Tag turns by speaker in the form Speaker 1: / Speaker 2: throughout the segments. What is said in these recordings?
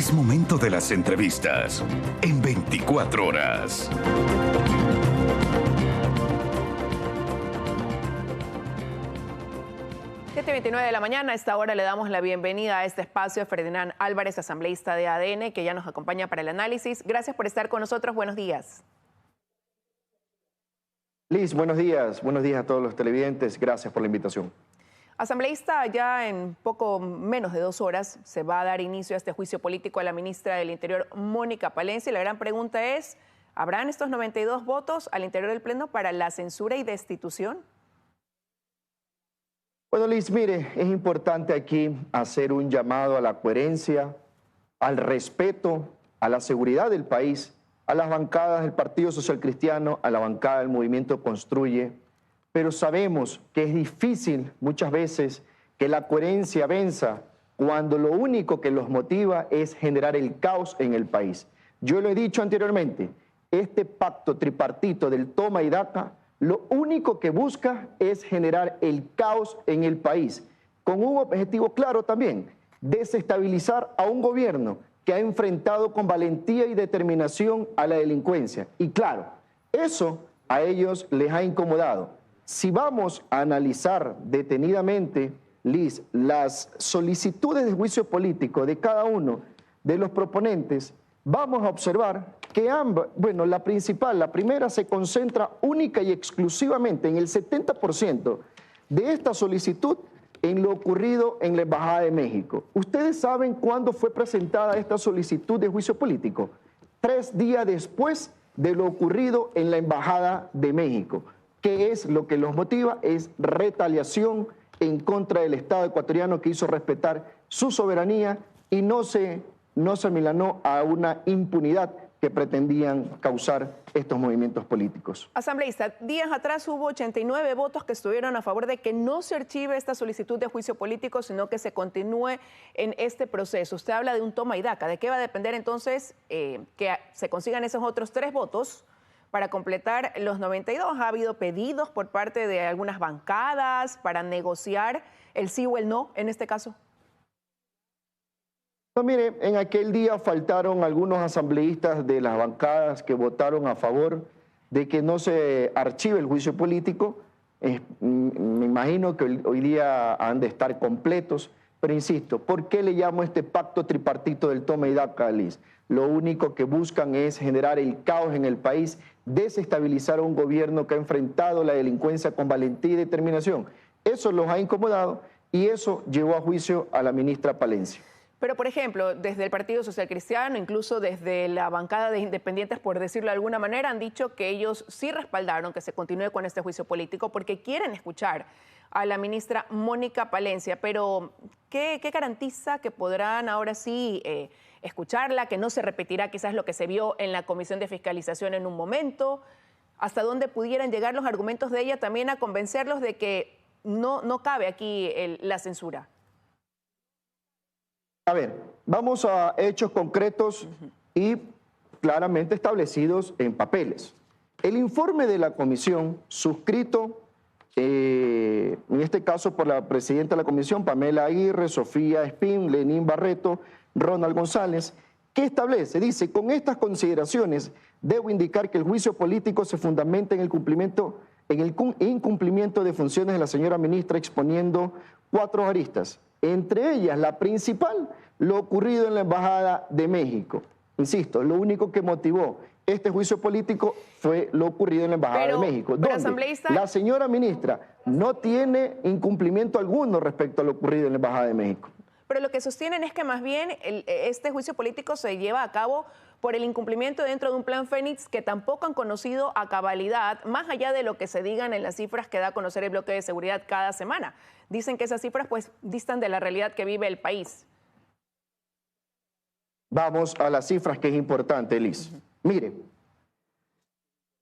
Speaker 1: Es momento de las entrevistas en 24 horas.
Speaker 2: .29 de la mañana, a esta hora le damos la bienvenida a este espacio a Ferdinand Álvarez, asambleísta de ADN, que ya nos acompaña para el análisis. Gracias por estar con nosotros, buenos días.
Speaker 3: Liz, buenos días a todos los televidentes, gracias por la invitación.
Speaker 2: Asambleísta, ya en poco menos de 2 horas se va a dar inicio a este juicio político a la ministra del Interior, Mónica Palencia, y la gran pregunta es, ¿habrán estos 92 votos al interior del Pleno para la censura y destitución?
Speaker 3: Bueno, Liz, mire, es importante aquí hacer un llamado a la coherencia, al respeto, a la seguridad del país, a las bancadas del Partido Social Cristiano, a la bancada del Movimiento Construye, pero sabemos que es difícil muchas veces que la coherencia venza cuando lo único que los motiva es generar el caos en el país. Yo lo he dicho anteriormente, este pacto tripartito del toma y daca lo único que busca es generar el caos en el país, con un objetivo claro también, desestabilizar a un gobierno que ha enfrentado con valentía y determinación a la delincuencia. Y claro, eso a ellos les ha incomodado. Si vamos a analizar detenidamente, Liz, las solicitudes de juicio político de cada uno de los proponentes, vamos a observar que ambas, bueno, la primera se concentra única y exclusivamente en el 70% de esta solicitud en lo ocurrido en la Embajada de México. ¿Ustedes saben cuándo fue presentada esta solicitud de juicio político? 3 días después de lo ocurrido en la Embajada de México. ¿Qué es lo que los motiva? Es retaliación en contra del Estado ecuatoriano que hizo respetar su soberanía y no se amilanó a una impunidad que pretendían causar estos movimientos políticos.
Speaker 2: Asambleísta, días atrás hubo 89 votos que estuvieron a favor de que no se archive esta solicitud de juicio político, sino que se continúe en este proceso. Usted habla de un toma y daca. ¿De qué va a depender entonces que se consigan esos otros 3 votos para completar los 92? ¿Ha habido pedidos por parte de algunas bancadas para negociar el sí o el no en este caso?
Speaker 3: No, mire, en aquel día faltaron algunos asambleístas de las bancadas que votaron a favor de que no se archive el juicio político. Me imagino que hoy día han de estar completos, pero insisto, ¿por qué le llamo este pacto tripartito del toma y daca, Liz? Lo único que buscan es generar el caos en el país, desestabilizar a un gobierno que ha enfrentado la delincuencia con valentía y determinación. Eso los ha incomodado y eso llevó a juicio a la ministra Palencia.
Speaker 2: Pero, por ejemplo, desde el Partido Social Cristiano, incluso desde la bancada de independientes, por decirlo de alguna manera, han dicho que ellos sí respaldaron que se continúe con este juicio político porque quieren escuchar a la ministra Mónica Palencia. Pero, ¿qué garantiza que podrán ahora sí escucharla, que no se repetirá quizás lo que se vio en la Comisión de Fiscalización en un momento? ¿Hasta dónde pudieran llegar los argumentos de ella también a convencerlos de que no cabe aquí la censura?
Speaker 3: A ver, vamos a hechos concretos y claramente establecidos en papeles. El informe de la comisión, suscrito en este caso por la presidenta de la comisión, Pamela Aguirre, Sofía Espín, Lenín Barreto, Ronald González, ¿qué establece? Dice, con estas consideraciones debo indicar que el juicio político se fundamenta en el incumplimiento de funciones de la señora ministra, exponiendo 4 aristas. Entre ellas, la principal, lo ocurrido en la Embajada de México. Insisto, lo único que motivó este juicio político fue lo ocurrido en la Embajada de México, donde la señora ministra no tiene incumplimiento alguno respecto a lo ocurrido en la Embajada de México.
Speaker 2: Pero lo que sostienen es que más bien este juicio político se lleva a cabo por el incumplimiento dentro de un plan Fénix que tampoco han conocido a cabalidad, más allá de lo que se digan en las cifras que da a conocer el bloque de seguridad cada semana. Dicen que esas cifras pues distan de la realidad que vive el país.
Speaker 3: Vamos a las cifras, que es importante, Liz. Mire,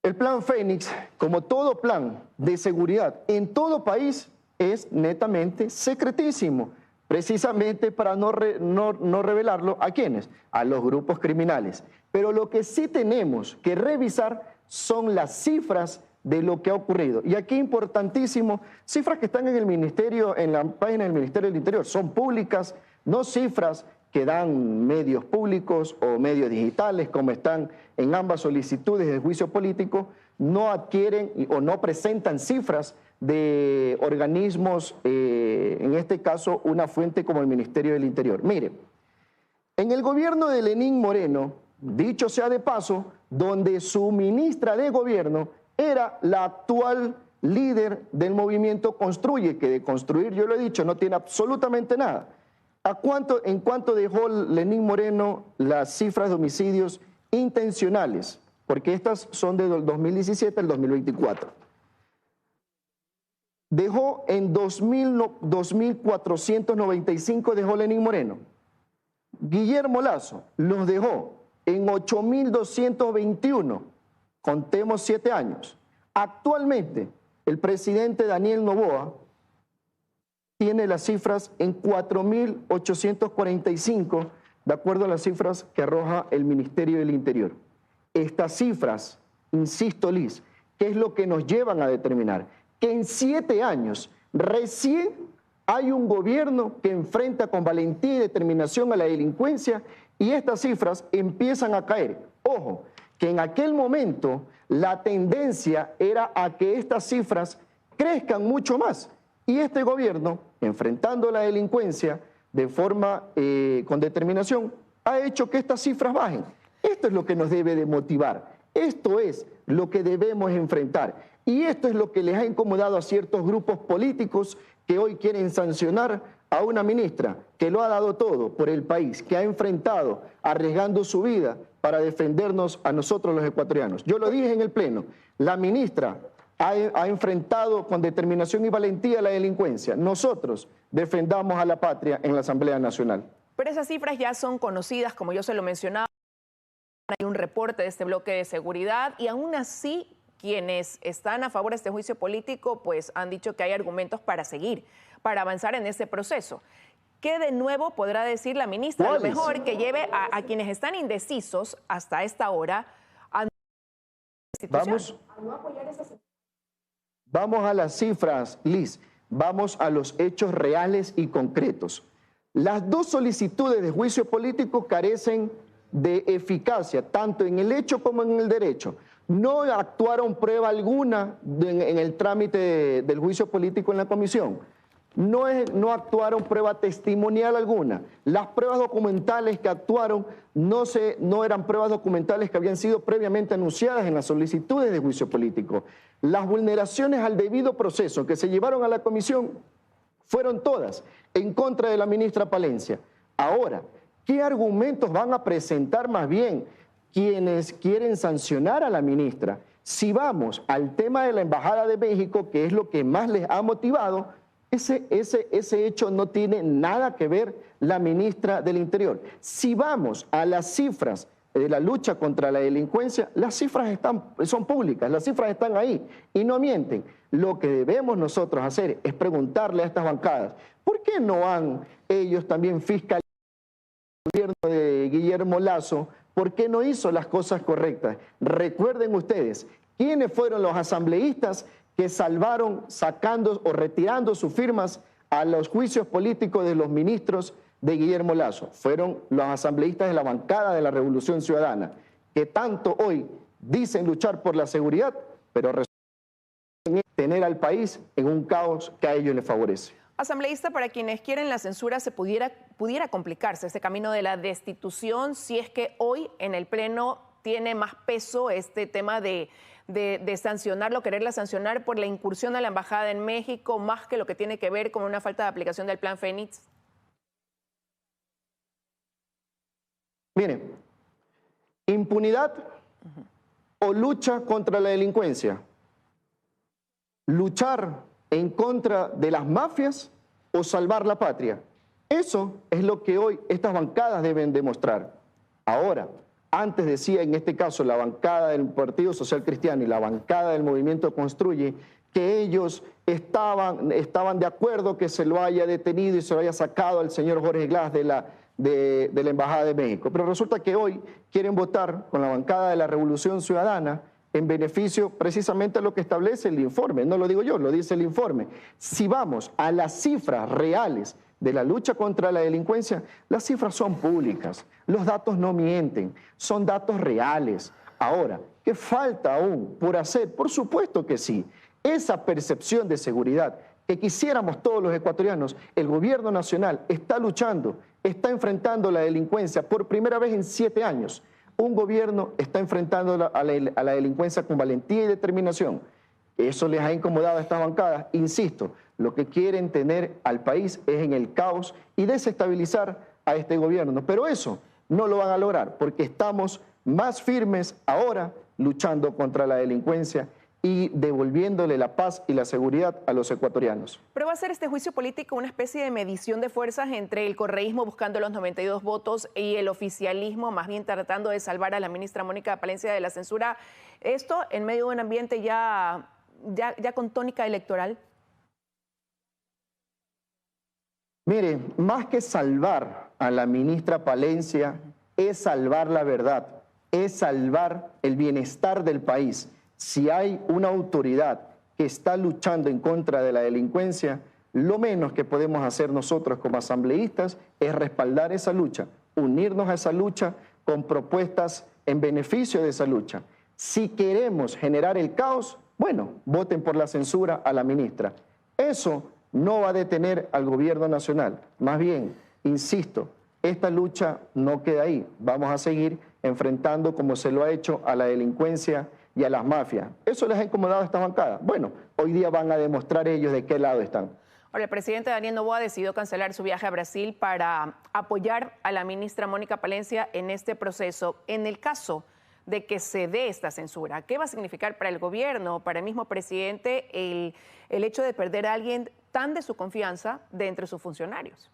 Speaker 3: el plan Fénix, como todo plan de seguridad en todo país, es netamente secretísimo, precisamente para no revelarlo ¿a quiénes? A los grupos criminales. Pero lo que sí tenemos que revisar son las cifras de lo que ha ocurrido. Y aquí importantísimo, cifras que están en el Ministerio, en la página del Ministerio del Interior, son públicas, no cifras que dan medios públicos o medios digitales, como están en ambas solicitudes de juicio político, no adquieren o no presentan cifras de organismos, en este caso una fuente como el Ministerio del Interior. Mire, en el gobierno de Lenín Moreno, dicho sea de paso, donde su ministra de gobierno era la actual líder del movimiento Construye, que de construir, yo lo he dicho, no tiene absolutamente nada. ¿En cuánto dejó Lenín Moreno las cifras de homicidios intencionales? Porque estas son del 2017 al 2024. Dejó en 2.495, dejó Lenín Moreno. Guillermo Lasso los dejó en 8.221, contemos 7 años. Actualmente, el presidente Daniel Noboa tiene las cifras en 4.845, de acuerdo a las cifras que arroja el Ministerio del Interior. Estas cifras, insisto, Liz, ¿qué es lo que nos llevan a determinar? Que en 7 años recién hay un gobierno que enfrenta con valentía y determinación a la delincuencia y estas cifras empiezan a caer. Ojo, que en aquel momento la tendencia era a que estas cifras crezcan mucho más. Y este gobierno, enfrentando la delincuencia de forma con determinación, ha hecho que estas cifras bajen. Esto es lo que nos debe de motivar. Esto es lo que debemos enfrentar. Y esto es lo que les ha incomodado a ciertos grupos políticos que hoy quieren sancionar a una ministra que lo ha dado todo por el país, que ha enfrentado, arriesgando su vida para defendernos a nosotros los ecuatorianos. Yo lo dije en el Pleno, la ministra ha enfrentado con determinación y valentía la delincuencia. Nosotros defendamos a la patria en la Asamblea Nacional.
Speaker 2: Pero esas cifras ya son conocidas, como yo se lo mencionaba, hay un reporte de este bloque de seguridad y aún así quienes están a favor de este juicio político pues han dicho que hay argumentos para seguir, para avanzar en este proceso. ¿Qué de nuevo podrá decir la ministra? A lo mejor que lleve a quienes están indecisos hasta esta hora a
Speaker 3: Vamos a las cifras, Liz. Vamos a los hechos reales y concretos. Las dos solicitudes de juicio político carecen de eficacia, tanto en el hecho como en el derecho. No actuaron prueba alguna en el trámite del juicio político en la comisión. No actuaron prueba testimonial alguna. Las pruebas documentales que actuaron no eran pruebas documentales que habían sido previamente anunciadas en las solicitudes de juicio político. Las vulneraciones al debido proceso que se llevaron a la comisión fueron todas en contra de la ministra Palencia. Ahora, ¿qué argumentos van a presentar más bien quienes quieren sancionar a la ministra? Si vamos al tema de la Embajada de México, que es lo que más les ha motivado, ese hecho no tiene nada que ver la ministra del Interior. Si vamos a las cifras de la lucha contra la delincuencia, las cifras son públicas, las cifras están ahí y no mienten. Lo que debemos nosotros hacer es preguntarle a estas bancadas, ¿por qué no han ellos también fiscalizado el gobierno de Guillermo Lasso? ¿Por qué no hizo las cosas correctas? Recuerden ustedes, ¿quiénes fueron los asambleístas que salvaron sacando o retirando sus firmas a los juicios políticos de los ministros de Guillermo Lasso? Fueron los asambleístas de la bancada de la Revolución Ciudadana, que tanto hoy dicen luchar por la seguridad, pero resulta tener al país en un caos que a ellos les favorece.
Speaker 2: Asambleísta, para quienes quieren la censura, se pudiera complicarse este camino de la destitución si es que hoy en el Pleno tiene más peso este tema de sancionarlo, quererla sancionar por la incursión a la Embajada en México, más que lo que tiene que ver con una falta de aplicación del Plan Fénix.
Speaker 3: Miren, impunidad o lucha contra la delincuencia. Luchar en contra de las mafias o salvar la patria. Eso es lo que hoy estas bancadas deben demostrar. Ahora, antes decía en este caso la bancada del Partido Social Cristiano y la bancada del Movimiento Construye que ellos estaban de acuerdo que se lo haya detenido y se lo haya sacado al señor Jorge Glass de la Embajada de México. Pero resulta que hoy quieren votar con la bancada de la Revolución Ciudadana en beneficio precisamente a lo que establece el informe. No lo digo yo, lo dice el informe. Si vamos a las cifras reales de la lucha contra la delincuencia, las cifras son públicas, los datos no mienten, son datos reales. Ahora, ¿qué falta aún por hacer? Por supuesto que sí. Esa percepción de seguridad que quisiéramos todos los ecuatorianos, el gobierno nacional está luchando, está enfrentando la delincuencia por primera vez en 7 años. Un gobierno está enfrentando a la delincuencia con valentía y determinación. Eso les ha incomodado a estas bancadas. Insisto, lo que quieren tener al país es en el caos y desestabilizar a este gobierno. Pero eso no lo van a lograr porque estamos más firmes ahora luchando contra la delincuencia y devolviéndole la paz y la seguridad a los ecuatorianos.
Speaker 2: Pero va a ser este juicio político una especie de medición de fuerzas entre el correísmo buscando los 92 votos y el oficialismo más bien tratando de salvar a la ministra Mónica Palencia de la censura. Esto en medio de un ambiente ya con tónica electoral.
Speaker 3: Mire, más que salvar a la ministra Palencia, es salvar la verdad, es salvar el bienestar del país. Si hay una autoridad que está luchando en contra de la delincuencia, lo menos que podemos hacer nosotros como asambleístas es respaldar esa lucha, unirnos a esa lucha con propuestas en beneficio de esa lucha. Si queremos generar el caos, bueno, voten por la censura a la ministra. Eso no va a detener al gobierno nacional. Más bien, insisto, esta lucha no queda ahí. Vamos a seguir enfrentando, como se lo ha hecho, a la delincuencia y a las mafias. ¿Eso les ha incomodado a esta bancada? Bueno, hoy día van a demostrar ellos de qué lado están.
Speaker 2: Ahora, el presidente Daniel Noboa decidió cancelar su viaje a Brasil para apoyar a la ministra Mónica Palencia en este proceso. En el caso de que se dé esta censura, ¿qué va a significar para el gobierno, para el mismo presidente, el hecho de perder a alguien tan de su confianza de entre sus funcionarios?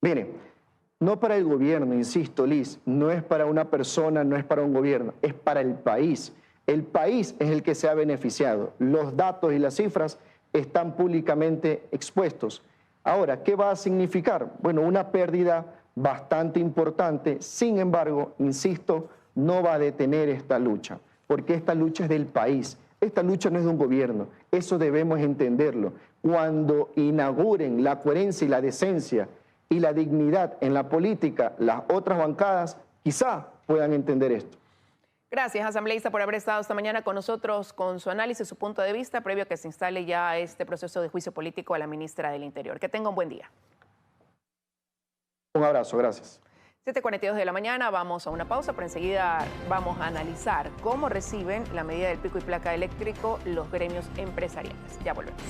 Speaker 3: Mire, no para el gobierno, insisto, Liz, no es para una persona, no es para un gobierno, es para el país. El país es el que se ha beneficiado. Los datos y las cifras están públicamente expuestos. Ahora, ¿qué va a significar? Bueno, una pérdida bastante importante. Sin embargo, insisto, no va a detener esta lucha, porque esta lucha es del país. Esta lucha no es de un gobierno. Eso debemos entenderlo. Cuando inauguren la coherencia y la decencia y la dignidad en la política, las otras bancadas quizá puedan entender esto.
Speaker 2: Gracias, asambleísta, por haber estado esta mañana con nosotros con su análisis, su punto de vista, previo a que se instale ya este proceso de juicio político a la ministra del Interior. Que tenga un buen día.
Speaker 3: Un abrazo, gracias.
Speaker 2: 7:42 de la mañana, vamos a una pausa, pero enseguida vamos a analizar cómo reciben la medida del pico y placa eléctrico los gremios empresariales. Ya volvemos.